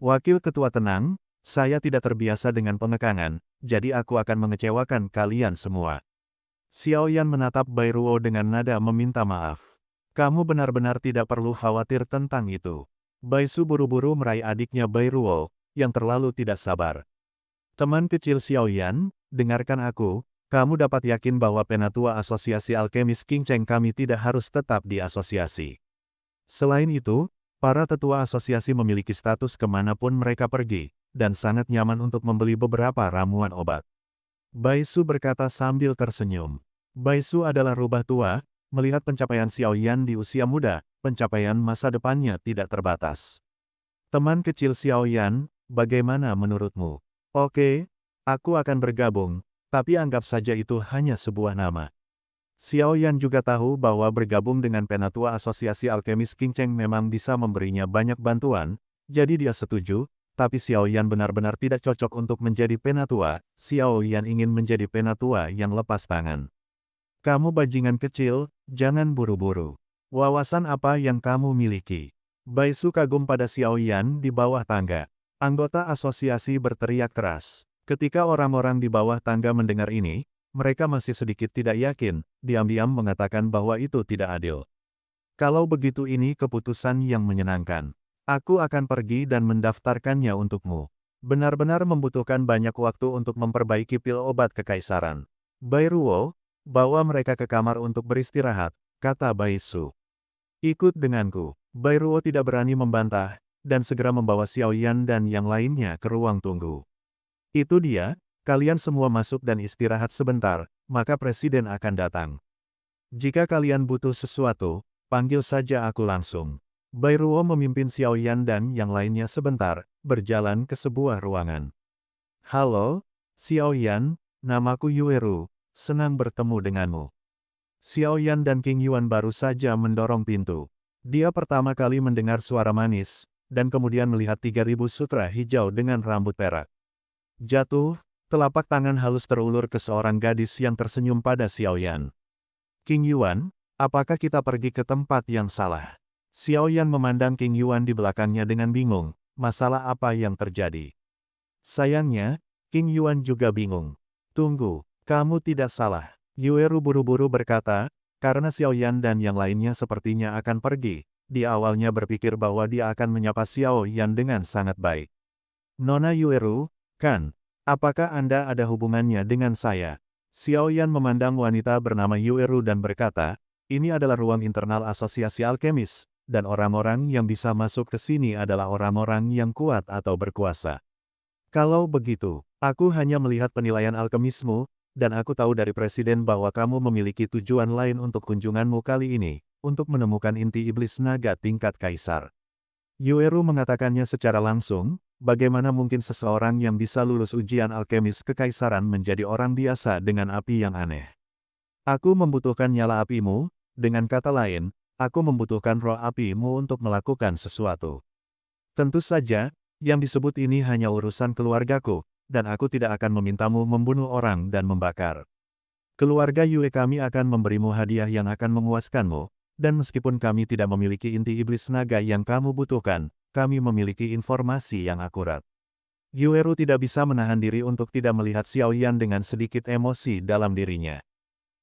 Wakil ketua tenang, saya tidak terbiasa dengan pengekangan, jadi aku akan mengecewakan kalian semua. Xiao Yan menatap Bai Ruo dengan nada meminta maaf. Kamu benar-benar tidak perlu khawatir tentang itu. Bai Su buru-buru meraih adiknya Bai Ruo, yang terlalu tidak sabar. Teman kecil Xiao Yan, dengarkan aku, kamu dapat yakin bahwa penatua asosiasi alkemis King Cheng kami tidak harus tetap di asosiasi. Selain itu, para tetua asosiasi memiliki status kemanapun mereka pergi, dan sangat nyaman untuk membeli beberapa ramuan obat. Bai Su berkata sambil tersenyum. Bai Su adalah rubah tua, melihat pencapaian Xiao Yan di usia muda, pencapaian masa depannya tidak terbatas. Teman kecil Xiao Yan, bagaimana menurutmu? Oke, aku akan bergabung, tapi anggap saja itu hanya sebuah nama. Xiao Yan juga tahu bahwa bergabung dengan penatua asosiasi alkemis King Cheng memang bisa memberinya banyak bantuan, jadi dia setuju, tapi Xiao Yan benar-benar tidak cocok untuk menjadi penatua. Xiao Yan ingin menjadi penatua yang lepas tangan. Kamu bajingan kecil, jangan buru-buru. Wawasan apa yang kamu miliki? Bai Su kagum pada Xiao Yan di bawah tangga. Anggota asosiasi berteriak keras. Ketika orang-orang di bawah tangga mendengar ini, mereka masih sedikit tidak yakin, diam-diam mengatakan bahwa itu tidak adil. Kalau begitu ini keputusan yang menyenangkan. Aku akan pergi dan mendaftarkannya untukmu. Benar-benar membutuhkan banyak waktu untuk memperbaiki pil obat kekaisaran. Bai Ruo, bawa mereka ke kamar untuk beristirahat, kata Bai Su. Ikut denganku. Bai Ruo tidak berani membantah, dan segera membawa Xiao Yan dan yang lainnya ke ruang tunggu. Itu dia, kalian semua masuk dan istirahat sebentar, maka presiden akan datang. Jika kalian butuh sesuatu, panggil saja aku langsung. Bai Ruo memimpin Xiao Yan dan yang lainnya sebentar, berjalan ke sebuah ruangan. Halo, Xiao Yan, namaku Yueru, senang bertemu denganmu. Xiao Yan dan King Yuan baru saja mendorong pintu. Dia pertama kali mendengar suara manis, dan kemudian melihat 3000 sutra hijau dengan rambut perak. Jatuh, telapak tangan halus terulur ke seorang gadis yang tersenyum pada Xiao Yan. King Yuan, apakah kita pergi ke tempat yang salah? Xiao Yan memandang King Yuan di belakangnya dengan bingung, masalah apa yang terjadi? Sayangnya, King Yuan juga bingung. Tunggu, kamu tidak salah. Yueru buru-buru berkata, karena Xiao Yan dan yang lainnya sepertinya akan pergi. Dia awalnya berpikir bahwa dia akan menyapa Xiao Yan dengan sangat baik. Nona Yueru, kan? Apakah Anda ada hubungannya dengan saya? Xiao Yan memandang wanita bernama Yueru dan berkata, ini adalah ruang internal asosiasi alkemis, dan orang-orang yang bisa masuk ke sini adalah orang-orang yang kuat atau berkuasa. Kalau begitu, aku hanya melihat penilaian alkemismu, dan aku tahu dari presiden bahwa kamu memiliki tujuan lain untuk kunjunganmu kali ini, untuk menemukan inti iblis naga tingkat kaisar. Yueru mengatakannya secara langsung, bagaimana mungkin seseorang yang bisa lulus ujian alkemis kekaisaran menjadi orang biasa dengan api yang aneh. Aku membutuhkan nyala apimu, dengan kata lain, aku membutuhkan roh apimu untuk melakukan sesuatu. Tentu saja, yang disebut ini hanya urusan keluargaku, dan aku tidak akan memintamu membunuh orang dan membakar. Keluarga Yue kami akan memberimu hadiah yang akan memuaskanmu, dan meskipun kami tidak memiliki inti iblis naga yang kamu butuhkan, kami memiliki informasi yang akurat. Yueru tidak bisa menahan diri untuk tidak melihat Xiao Yan dengan sedikit emosi dalam dirinya.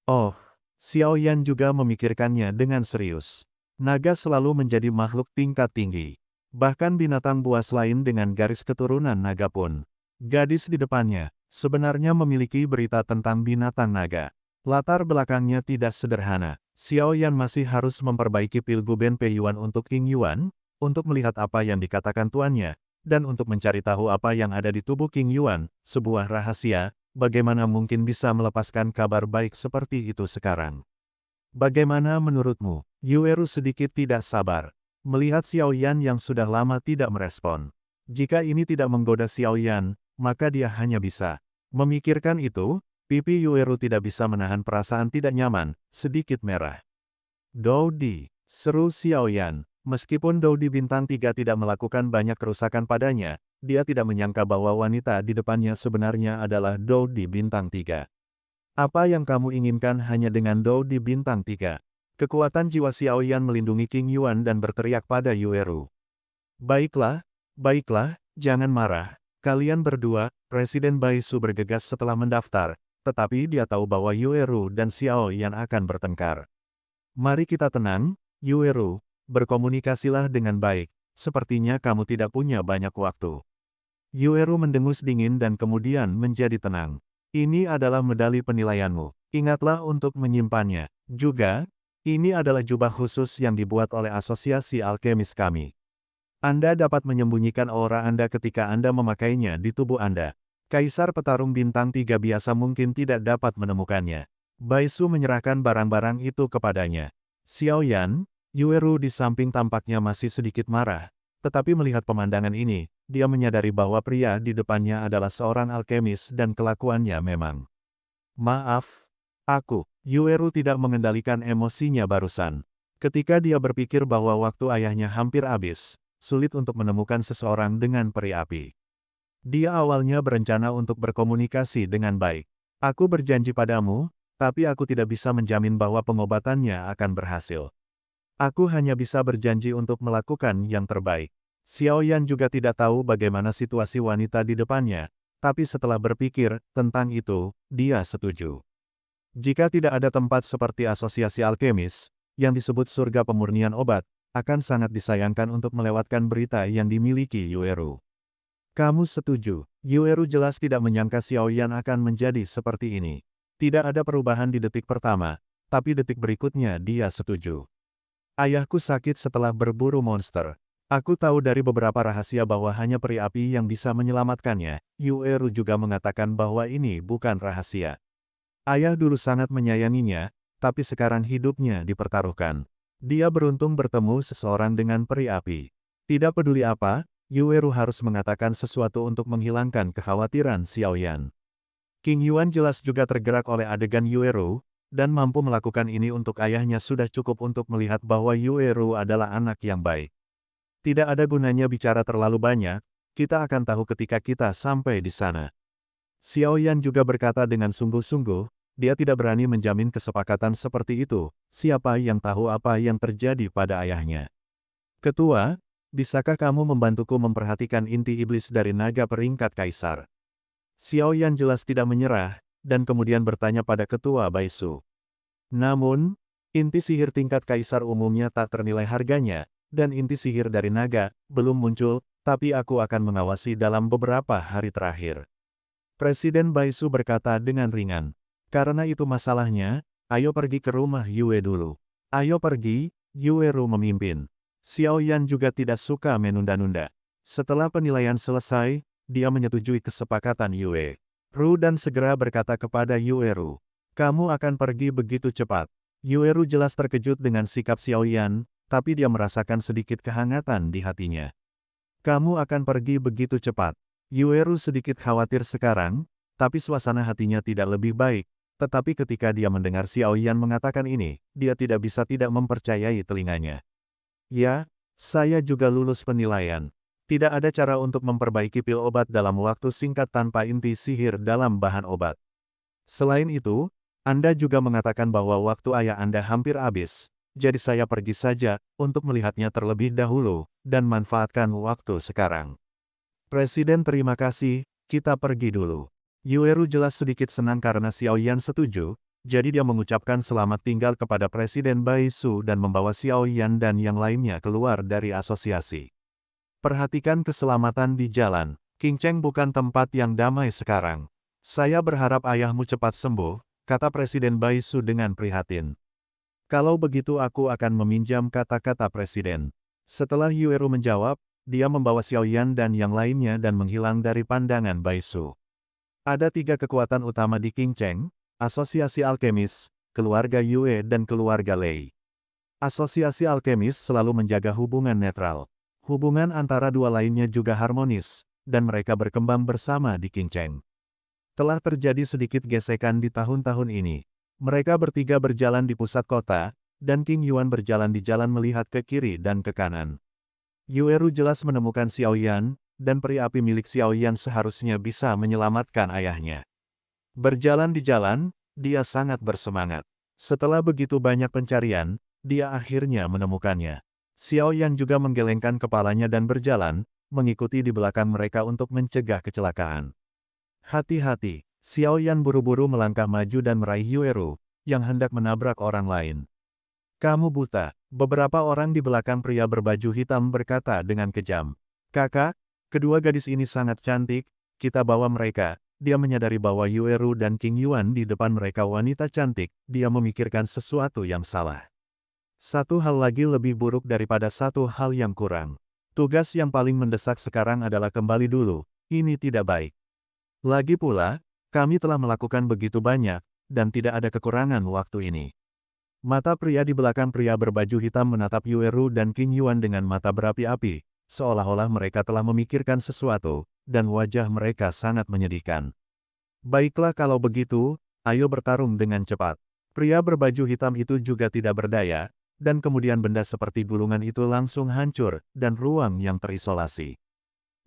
Oh, Xiao Yan juga memikirkannya dengan serius. Naga selalu menjadi makhluk tingkat tinggi. Bahkan binatang buas lain dengan garis keturunan naga pun. Gadis di depannya, sebenarnya memiliki berita tentang binatang naga. Latar belakangnya tidak sederhana. Xiao Yan masih harus memperbaiki pilguben Peiyuan untuk King Yuan, untuk melihat apa yang dikatakan tuannya, dan untuk mencari tahu apa yang ada di tubuh King Yuan, sebuah rahasia, bagaimana mungkin bisa melepaskan kabar baik seperti itu sekarang. Bagaimana menurutmu? Yueru sedikit tidak sabar, melihat Xiao Yan yang sudah lama tidak merespon. Jika ini tidak menggoda Xiao Yan, maka dia hanya bisa. Memikirkan itu, pipi Yueru tidak bisa menahan perasaan tidak nyaman, sedikit merah. Doudi, seru Xiao Yan. Meskipun Doudi bintang 3 tidak melakukan banyak kerusakan padanya, dia tidak menyangka bahwa wanita di depannya sebenarnya adalah Doudi bintang 3. Apa yang kamu inginkan hanya dengan Doudi bintang 3? Kekuatan jiwa Xiao Yan melindungi King Yuan dan berteriak pada Yueru. Baiklah, baiklah, Jangan marah. Kalian berdua, Presiden Baisu bergegas setelah mendaftar, tetapi dia tahu bahwa Yueru dan Xiao Yan akan bertengkar. Mari kita tenang, Yueru, berkomunikasilah dengan baik, sepertinya kamu tidak punya banyak waktu. Yueru mendengus dingin dan kemudian menjadi tenang. Ini adalah medali penilaianmu, ingatlah untuk menyimpannya. Juga, ini adalah jubah khusus yang dibuat oleh Asosiasi Alkemis kami. Anda dapat menyembunyikan aura Anda ketika Anda memakainya di tubuh Anda. Kaisar petarung bintang 3 biasa mungkin tidak dapat menemukannya. Baisu menyerahkan barang-barang itu kepadanya. Xiao Yan, Yueru di samping tampaknya masih sedikit marah. Tetapi melihat pemandangan ini, dia menyadari bahwa pria di depannya adalah seorang alkemis dan kelakuannya memang. Maaf, Yueru tidak mengendalikan emosinya barusan. Ketika dia berpikir bahwa waktu ayahnya hampir habis, sulit untuk menemukan seseorang dengan peri api. Dia awalnya berencana untuk berkomunikasi dengan baik. Aku berjanji padamu, tapi aku tidak bisa menjamin bahwa pengobatannya akan berhasil. Aku hanya bisa berjanji untuk melakukan yang terbaik. Xiao Yan juga tidak tahu bagaimana situasi wanita di depannya, tapi setelah berpikir tentang itu, dia setuju. Jika tidak ada tempat seperti Asosiasi Alkemis, yang disebut surga pemurnian obat, akan sangat disayangkan untuk melewatkan berita yang dimiliki Yueru. Kamu setuju? Yueru jelas tidak menyangka Xiao Yan akan menjadi seperti ini. Tidak ada perubahan di detik pertama, tapi detik berikutnya dia setuju. Ayahku sakit setelah berburu monster. Aku tahu dari beberapa rahasia bahwa hanya peri api yang bisa menyelamatkannya. Yueru juga mengatakan bahwa ini bukan rahasia. Ayah dulu sangat menyayanginya, tapi sekarang hidupnya dipertaruhkan. Dia beruntung bertemu seseorang dengan peri api. Tidak peduli apa, Yueru harus mengatakan sesuatu untuk menghilangkan kekhawatiran Xiao Yan. King Yuan jelas juga tergerak oleh adegan Yueru, dan mampu melakukan ini untuk ayahnya sudah cukup untuk melihat bahwa Yueru adalah anak yang baik. Tidak ada gunanya bicara terlalu banyak, kita akan tahu ketika kita sampai di sana. Xiao Yan juga berkata dengan sungguh-sungguh, dia tidak berani menjamin kesepakatan seperti itu, siapa yang tahu apa yang terjadi pada ayahnya. Ketua, bisakah kamu membantuku memperhatikan inti iblis dari naga peringkat kaisar? Xiao Yan jelas tidak menyerah, dan kemudian bertanya pada Ketua Baisu. Namun, inti sihir tingkat kaisar umumnya tak ternilai harganya, dan inti sihir dari naga belum muncul, tapi aku akan mengawasi dalam beberapa hari terakhir. Presiden Baisu berkata dengan ringan. Karena itu masalahnya, ayo pergi ke rumah Yue dulu. Ayo pergi, Yueru memimpin. Xiao Yan juga tidak suka menunda-nunda. Setelah penilaian selesai, dia menyetujui kesepakatan Yue. Ru dan segera berkata kepada Yueru. Kamu akan pergi begitu cepat. Yueru jelas terkejut dengan sikap Xiao Yan, tapi dia merasakan sedikit kehangatan di hatinya. Kamu akan pergi begitu cepat. Yueru sedikit khawatir sekarang, tapi suasana hatinya tidak lebih baik. Tetapi ketika dia mendengar Xiao Yan mengatakan ini, dia tidak bisa tidak mempercayai telinganya. Ya, saya juga lulus penilaian. Tidak ada cara untuk memperbaiki pil obat dalam waktu singkat tanpa inti sihir dalam bahan obat. Selain itu, Anda juga mengatakan bahwa waktu ayah Anda hampir habis, jadi saya pergi saja untuk melihatnya terlebih dahulu, dan manfaatkan waktu sekarang. Presiden terima kasih, kita pergi dulu. Yueru jelas sedikit senang karena Xiao Yan setuju, jadi dia mengucapkan selamat tinggal kepada Presiden Baisu dan membawa Xiao Yan dan yang lainnya keluar dari asosiasi. Perhatikan keselamatan di jalan, King Cheng bukan tempat yang damai sekarang. Saya berharap ayahmu cepat sembuh, kata Presiden Baisu dengan prihatin. Kalau begitu aku akan meminjam kata-kata Presiden. Setelah Yueru menjawab, dia membawa Xiao Yan dan yang lainnya dan menghilang dari pandangan Baisu. Ada 3 kekuatan utama di King Cheng, Asosiasi Alkemis, Keluarga Yue dan Keluarga Lei. Asosiasi Alkemis selalu menjaga hubungan netral. Hubungan antara dua lainnya juga harmonis, dan mereka berkembang bersama di King Cheng. Telah terjadi sedikit gesekan di tahun-tahun ini. Mereka bertiga berjalan di pusat kota, dan King Yuan berjalan di jalan melihat ke kiri dan ke kanan. Yueru jelas menemukan Xiao Yan, dan peri api milik Xiao Yan seharusnya bisa menyelamatkan ayahnya. Berjalan di jalan, dia sangat bersemangat. Setelah begitu banyak pencarian, dia akhirnya menemukannya. Xiao Yan juga menggelengkan kepalanya dan berjalan, mengikuti di belakang mereka untuk mencegah kecelakaan. Hati-hati, Xiao Yan buru-buru melangkah maju dan meraih Yueru, yang hendak menabrak orang lain. Kamu buta, beberapa orang di belakang pria berbaju hitam berkata dengan kejam. Kakak, kedua gadis ini sangat cantik, kita bawa mereka. Dia menyadari bahwa Yueru dan King Yuan di depan mereka wanita cantik, dia memikirkan sesuatu yang salah. Satu hal lagi lebih buruk daripada satu hal yang kurang. Tugas yang paling mendesak sekarang adalah kembali dulu, ini tidak baik. Lagi pula, kami telah melakukan begitu banyak, dan tidak ada kekurangan waktu ini. Mata pria di belakang pria berbaju hitam menatap Yueru dan King Yuan dengan mata berapi-api, seolah-olah mereka telah memikirkan sesuatu, dan wajah mereka sangat menyedihkan. Baiklah kalau begitu, ayo bertarung dengan cepat. Pria berbaju hitam itu juga tidak berdaya, dan kemudian benda seperti gulungan itu langsung hancur, dan ruang yang terisolasi.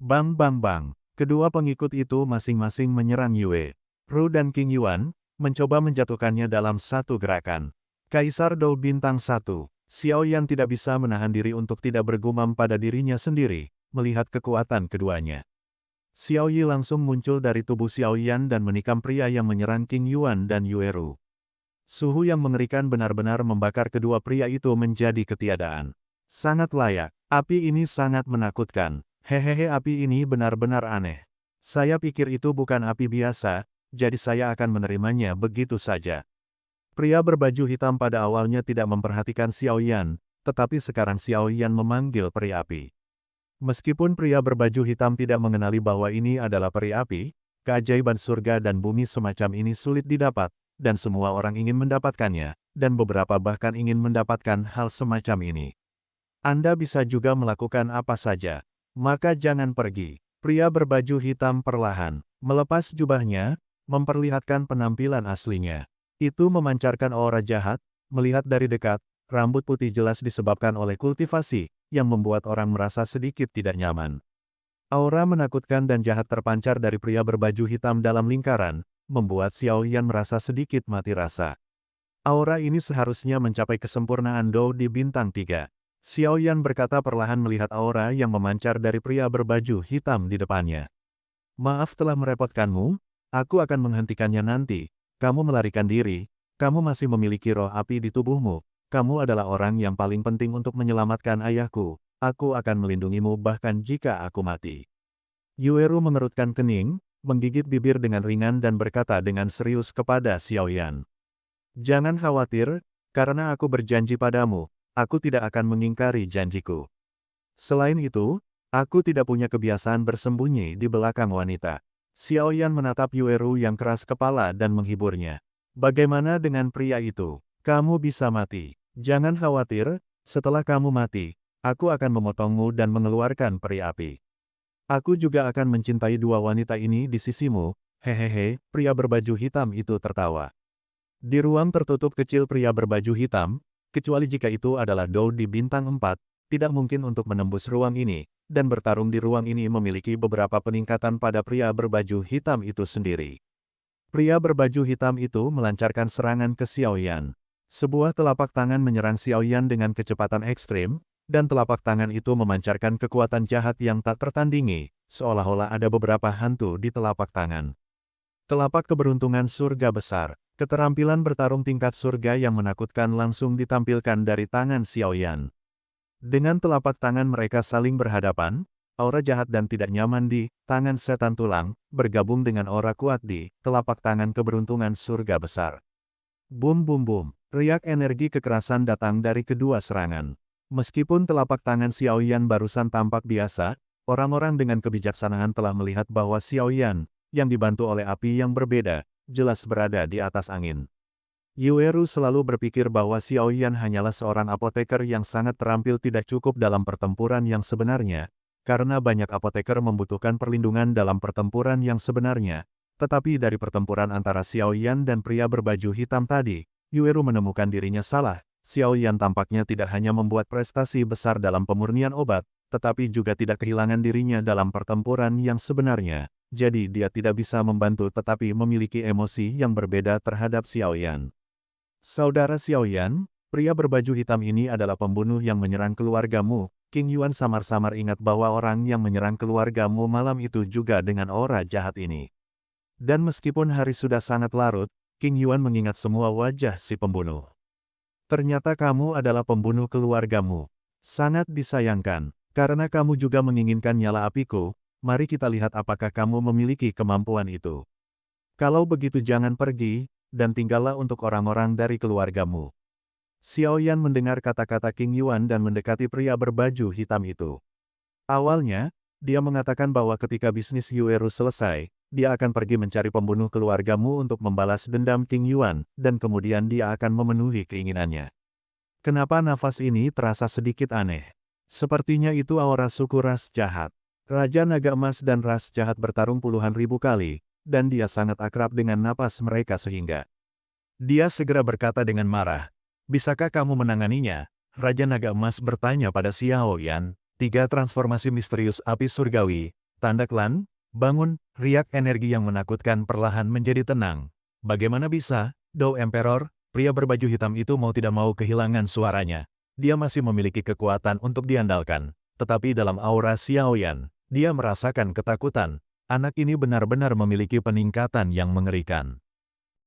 Bang bang bang, kedua pengikut itu masing-masing menyerang Yue. Ru dan King Yuan, mencoba menjatuhkannya dalam satu gerakan. Kaisar Dou Bintang 1, Xiao Yan tidak bisa menahan diri untuk tidak bergumam pada dirinya sendiri, melihat kekuatan keduanya. Xiao Yi langsung muncul dari tubuh Xiao Yan dan menikam pria yang menyerang King Yuan dan Yueru. Suhu yang mengerikan benar-benar membakar kedua pria itu menjadi ketiadaan. Sangat layak, api ini sangat menakutkan. Hehehe, api ini benar-benar aneh. Saya pikir itu bukan api biasa, jadi saya akan menerimanya begitu saja. Pria berbaju hitam pada awalnya tidak memperhatikan Xiao Yan, tetapi sekarang Xiao Yan memanggil peri api. Meskipun pria berbaju hitam tidak mengenali bahwa ini adalah peri api, keajaiban surga dan bumi semacam ini sulit didapat, dan semua orang ingin mendapatkannya, dan beberapa bahkan ingin mendapatkan hal semacam ini. Anda bisa juga melakukan apa saja, maka jangan pergi. Pria berbaju hitam perlahan melepas jubahnya, memperlihatkan penampilan aslinya. Itu memancarkan aura jahat, melihat dari dekat, rambut putih jelas disebabkan oleh kultivasi, yang membuat orang merasa sedikit tidak nyaman. Aura menakutkan dan jahat terpancar dari pria berbaju hitam dalam lingkaran, membuat Xiao Yan merasa sedikit mati rasa. Aura ini seharusnya mencapai kesempurnaan Dou di bintang 3. Xiao Yan berkata perlahan melihat aura yang memancar dari pria berbaju hitam di depannya. Maaf telah merepotkanmu, aku akan menghentikannya nanti. Kamu melarikan diri, kamu masih memiliki roh api di tubuhmu, kamu adalah orang yang paling penting untuk menyelamatkan ayahku, aku akan melindungimu bahkan jika aku mati. Yueru mengerutkan kening, menggigit bibir dengan ringan dan berkata dengan serius kepada Xiao Yan. Jangan khawatir, karena aku berjanji padamu, aku tidak akan mengingkari janjiku. Selain itu, aku tidak punya kebiasaan bersembunyi di belakang wanita. Xiao Yan menatap Yueru yang keras kepala dan menghiburnya. Bagaimana dengan pria itu? Kamu bisa mati. Jangan khawatir, setelah kamu mati, aku akan memotongmu dan mengeluarkan peri api. Aku juga akan mencintai dua wanita ini di sisimu. Hehehe, pria berbaju hitam itu tertawa. Di ruang tertutup kecil pria berbaju hitam, kecuali jika itu adalah Dou di bintang 4, tidak mungkin untuk menembus ruang ini, dan bertarung di ruang ini memiliki beberapa peningkatan pada pria berbaju hitam itu sendiri. Pria berbaju hitam itu melancarkan serangan ke Xiao Yan. Sebuah telapak tangan menyerang Xiao Yan dengan kecepatan ekstrim, dan telapak tangan itu memancarkan kekuatan jahat yang tak tertandingi, seolah-olah ada beberapa hantu di telapak tangan. Telapak keberuntungan surga besar, keterampilan bertarung tingkat surga yang menakutkan langsung ditampilkan dari tangan Xiao Yan. Dengan telapak tangan mereka saling berhadapan, aura jahat dan tidak nyaman di tangan setan tulang, bergabung dengan aura kuat di telapak tangan keberuntungan surga besar. Bum bum bum, riak energi kekerasan datang dari kedua serangan. Meskipun telapak tangan Xiao Yan barusan tampak biasa, orang-orang dengan kebijaksanaan telah melihat bahwa Xiao Yan, yang dibantu oleh api yang berbeda, jelas berada di atas angin. Yueru selalu berpikir bahwa Xiao Yan hanyalah seorang apoteker yang sangat terampil tidak cukup dalam pertempuran yang sebenarnya, karena banyak apoteker membutuhkan perlindungan dalam pertempuran yang sebenarnya. Tetapi dari pertempuran antara Xiao Yan dan pria berbaju hitam tadi, Yueru menemukan dirinya salah. Xiao Yan tampaknya tidak hanya membuat prestasi besar dalam pemurnian obat, tetapi juga tidak kehilangan dirinya dalam pertempuran yang sebenarnya. Jadi dia tidak bisa membantu tetapi memiliki emosi yang berbeda terhadap Xiao Yan. Saudara Xiao Yan, pria berbaju hitam ini adalah pembunuh yang menyerang keluargamu, King Yuan samar-samar ingat bahwa orang yang menyerang keluargamu malam itu juga dengan aura jahat ini. Dan meskipun hari sudah sangat larut, King Yuan mengingat semua wajah si pembunuh. Ternyata kamu adalah pembunuh keluargamu. Sangat disayangkan, karena kamu juga menginginkan nyala apiku, mari kita lihat apakah kamu memiliki kemampuan itu. Kalau begitu jangan pergi, dan tinggallah untuk orang-orang dari keluargamu. Xiao Yan mendengar kata-kata King Yuan dan mendekati pria berbaju hitam itu. Awalnya, dia mengatakan bahwa ketika bisnis Yueru selesai, dia akan pergi mencari pembunuh keluargamu untuk membalas dendam King Yuan, dan kemudian dia akan memenuhi keinginannya. Kenapa nafas ini terasa sedikit aneh? Sepertinya itu aura suku ras jahat. Raja Naga Emas dan ras jahat bertarung puluhan ribu kali, dan dia sangat akrab dengan napas mereka sehingga dia segera berkata dengan marah, "Bisakah kamu menanganinya?" Raja Naga Emas bertanya pada Xiao Yan. 3 transformasi misterius api surgawi, tanda klan, bangun, riak energi yang menakutkan perlahan menjadi tenang. Bagaimana bisa, Dou Emperor, pria berbaju hitam itu mau tidak mau kehilangan suaranya. Dia masih memiliki kekuatan untuk diandalkan, tetapi dalam aura Xiao Yan, dia merasakan ketakutan. Anak ini benar-benar memiliki peningkatan yang mengerikan.